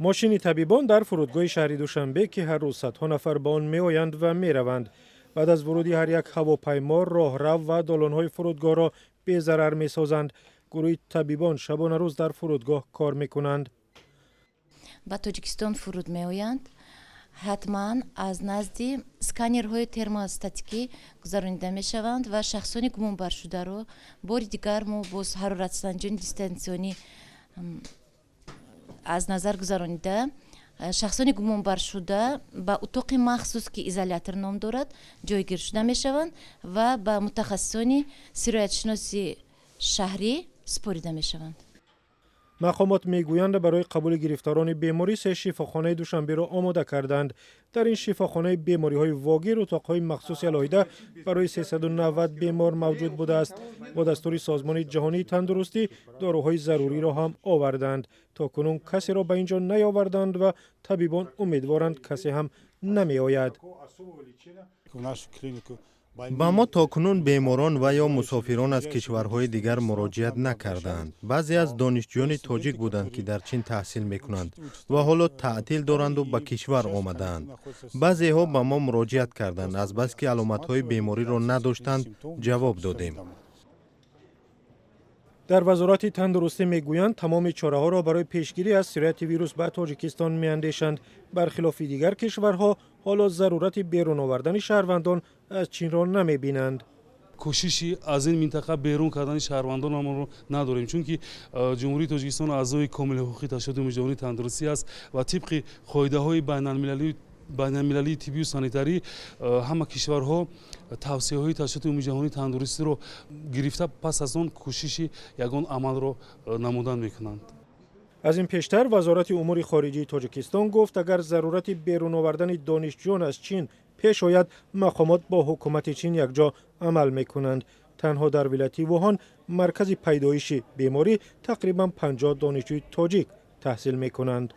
ماشین طبیبان در فرودگاه شهری دوشنبه که هر روز صدها نفر به آن میآیند و میروند بعد از ورودی هر یک هواپیما راهرو و دالان‌های فرودگاه را بی‌ضرر می‌سازند. گروه طبیبان شبانه روز در فرودگاه کار می‌کنند. به تاجیکستان فرود میآیند حتما از نزد اسکانرهای ترموستاتیکی گذرانیده میشوند و شخصانی گمان بر شده را بار دیگر ما باز حرارت سنجانی دیستانسیونی از نظر گذرانیده شخصانی گمان بر شده به اتاق مخصوص که ایزولاتور نام دارد جایگیر شده میشوند و به متخصصان سرایت شناسی شهری سپرده میشوند. مقامات میگویند برای قبول گرفتاران بیماری 3 شفاخانه دوشنبه را آماده کردند. در این شفاخانه بیماری‌های واگیر اتاق‌های مخصوص علاوه برای 390 بیمار موجود بوده است. با دستور سازمان جهانی تندرستی داروهای ضروری را هم آوردند. تا کنون کسی را به اینجا نیاوردند و طبیبان امیدوارند کسی هم نمی آید. با ما تاکنون بیماران و یا مسافران از کشورهای دیگر مراجعت نکردند. بعضی از دانشجویان تاجیک بودند که در چین تحصیل میکنند و حالا تعطیل دارند و به کشور آمدند. بعضی ها با ما مراجعت کردند، از بس که علامت های بیماری را نداشتند جواب دادیم. در وزارت تندرستی میگویند تمام چاره ها را برای پیشگیری از سرایت ویروس به تاجیکستان میاندیشند. برخلاف دیگر کشورها حالا ضرورت بیرون آوردن شهروندان از چین را نمیبینند. کوششی از این منطقه بیرون کردن شهروندان ما رو نداریم، چون که جمهوری تاجیکستان اعضای کامل حقوقی تشکیل جهانی تندرستی است و طبق قاعده های بین المللی طبی و سانیتری همه کشورها توصیه های تشکیل جهانی تندرستی رو گرفته پس از آن کوششی یگان عمل رو نمودن میکنند. از این پیشتر وزارت امور خارجه تاجیکستان گفت اگر ضرورت بیرون آوردن دانشجویان از چین پیش آید مقامات با حکومت چین یکجا عمل میکنند. تنها در ولایت ووهان مرکز پیدایش بیماری تقریبا 50 دانشجوی تاجیک تحصیل میکنند.